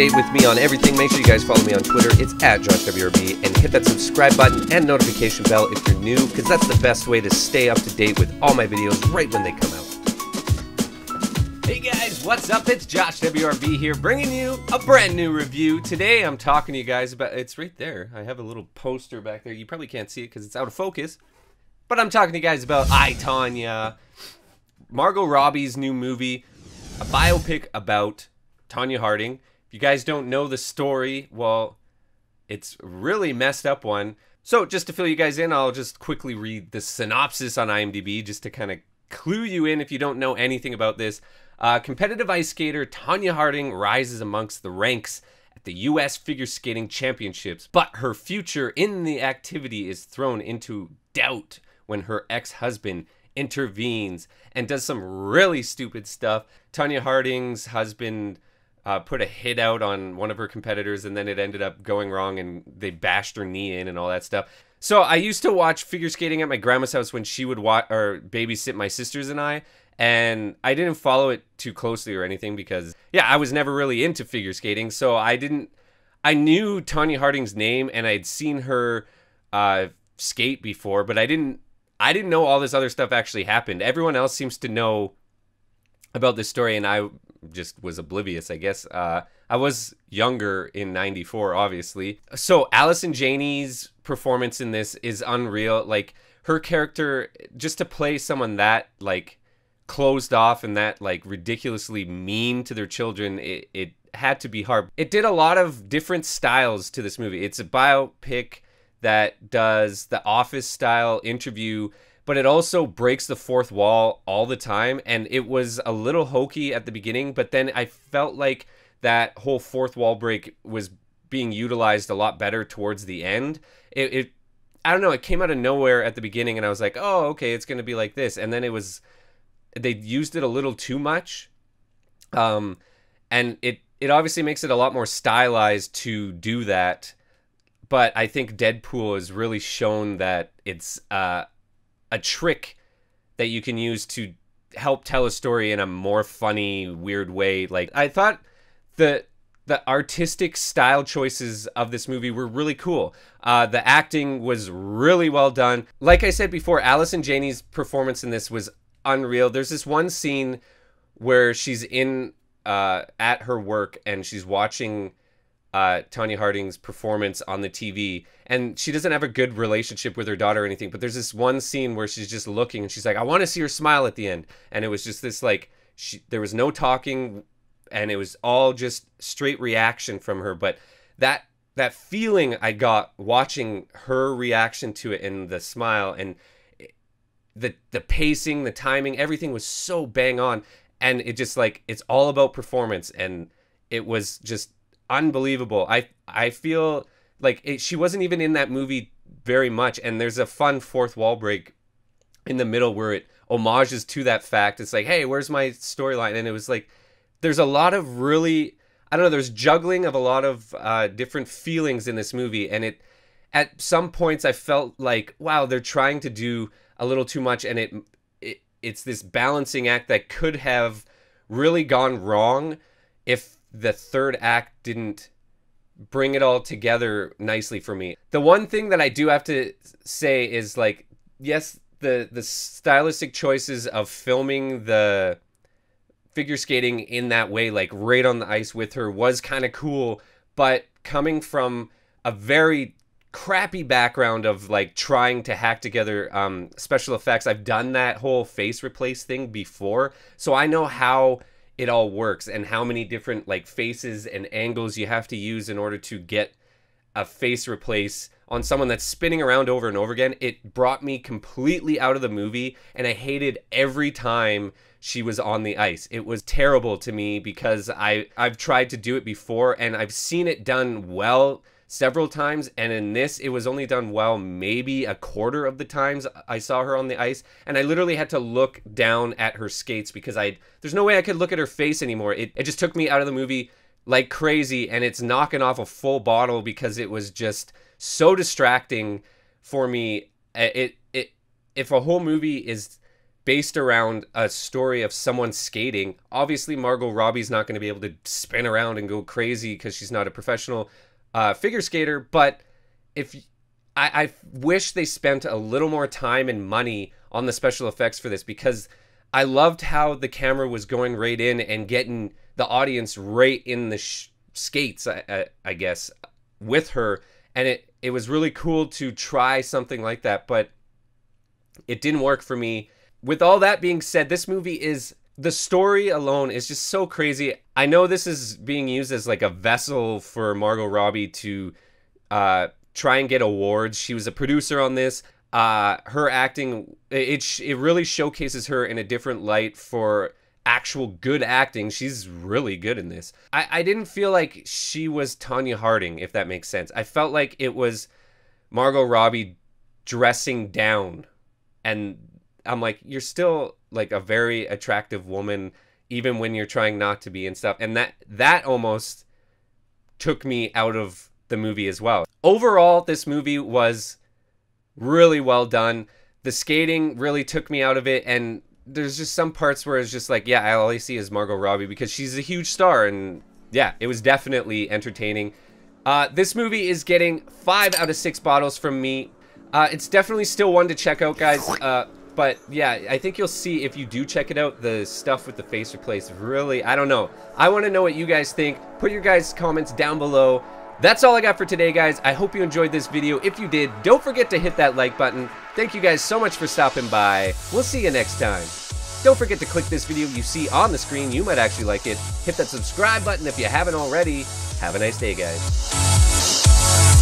date with me on everything, make sure you guys follow me on Twitter. It's at JoshWRB, and hit that subscribe button and notification bell if you're new, because that's the best way to stay up to date with all my videos right when they come out. Hey guys, what's up? It's Josh WRB here, bringing you a brand new review. Today I'm talking to you guys about, it's right there, I have a little poster back there. You probably can't see it because it's out of focus, but I'm talking to you guys about Tonya, Margot Robbie's new movie, a biopic about Tonya Harding. If you guys don't know the story, well, it's a really messed up one. So just to fill you guys in, I'll just quickly read the synopsis on IMDb just to kind of clue you in if you don't know anything about this. Competitive ice skater Tonya Harding rises amongst the ranks at the U.S. Figure Skating Championships, but her future in the activity is thrown into doubt when her ex-husband intervenes and does some really stupid stuff. Tonya Harding's husband put a hit out on one of her competitors, and then it ended up going wrong and they bashed her knee in and all that stuff. So I used to watch figure skating at my grandma's house when she would watch or babysit my sisters and I didn't follow it too closely or anything because, yeah, I was never really into figure skating. So I knew Tonya Harding's name and I'd seen her skate before, but I didn't know all this other stuff actually happened. Everyone else seems to know about this story, and I just was oblivious, I guess. I was younger in '94, obviously. So Allison Janney's performance in this is unreal. Like, her character, just to play someone that, like, closed off and that, like, ridiculously mean to their children, it had to be hard. It did a lot of different styles to this movie. It's a biopic that does the Office style interview, but it also breaks the fourth wall all the time. And it was a little hokey at the beginning, but then I felt like that whole fourth wall break was being utilized a lot better towards the end. I don't know, it came out of nowhere at the beginning and I was like, oh, okay, it's going to be like this. And then they used it a little too much. And it obviously makes it a lot more stylized to do that. But I think Deadpool has really shown that it's a trick that you can use to help tell a story in a more funny, weird way. Like, I thought the artistic style choices of this movie were really cool. The acting was really well done. Like I said before, Allison Janney's performance in this was unreal. There's this one scene where she's at her work and she's watching Tonya Harding's performance on the TV, and she doesn't have a good relationship with her daughter or anything, but there's this one scene where she's just looking and she's like, I want to see her smile at the end. And it was just this, like, there was no talking and it was all just straight reaction from her. But that feeling I got watching her reaction to it and the smile and the pacing, the timing, everything was so bang on. And it just, like, it's all about performance, and it was just unbelievable. I feel like she wasn't even in that movie very much, and there's a fun fourth wall break in the middle where it homages to that fact. It's like, hey, where's my storyline? And it was like, there's a lot of really, I don't know, there's juggling of a lot of different feelings in this movie, and at some points I felt like, wow, they're trying to do a little too much, and it's this balancing act that could have really gone wrong if the third act didn't bring it all together nicely for me. The one thing that I do have to say is, like, yes, the stylistic choices of filming the figure skating in that way, like right on the ice with her, was kind of cool, but coming from a very crappy background of, like, trying to hack together special effects, I've done that whole face replace thing before, so I know how it all works and how many different, like, faces and angles you have to use in order to get a face replace on someone that's spinning around over and over again. It brought me completely out of the movie, and I hated every time she was on the ice. It was terrible to me because I've tried to do it before and I've seen it done well several times, and in this it was only done well maybe a quarter of the times I saw her on the ice, and I literally had to look down at her skates because there's no way I could look at her face anymore. It just took me out of the movie like crazy, and it's knocking off a full bottle because it was just so distracting for me. If a whole movie is based around a story of someone skating. Obviously, Margot Robbie's not going to be able to spin around and go crazy because she's not a professional figure skater. But if I wish they spent a little more time and money on the special effects for this, because I loved how the camera was going right in and getting the audience right in the skates, I guess, with her. And it was really cool to try something like that, but it didn't work for me. With all that being said, this movie is, the story alone is just so crazy. I know this is being used as like a vessel for Margot Robbie to try and get awards. She was a producer on this. Her acting, it really showcases her in a different light for actual good acting. She's really good in this. I didn't feel like she was Tonya Harding, if that makes sense. I felt like it was Margot Robbie dressing down, and I'm like, you're still like a very attractive woman, even when you're trying not to be and stuff. And that almost took me out of the movie as well. Overall, this movie was really well done. The skating really took me out of it, and there's just some parts where it's just like, yeah, all I see is Margot Robbie because she's a huge star. And yeah, it was definitely entertaining. This movie is getting 5 out of 6 bottles from me. It's definitely still one to check out, guys. But yeah, I think you'll see if you do check it out, the stuff with the face replace, really, I don't know. I want to know what you guys think. Put your guys' comments down below. That's all I got for today, guys. I hope you enjoyed this video. If you did, don't forget to hit that like button. Thank you guys so much for stopping by. We'll see you next time. Don't forget to click this video you see on the screen. You might actually like it. Hit that subscribe button if you haven't already. Have a nice day, guys.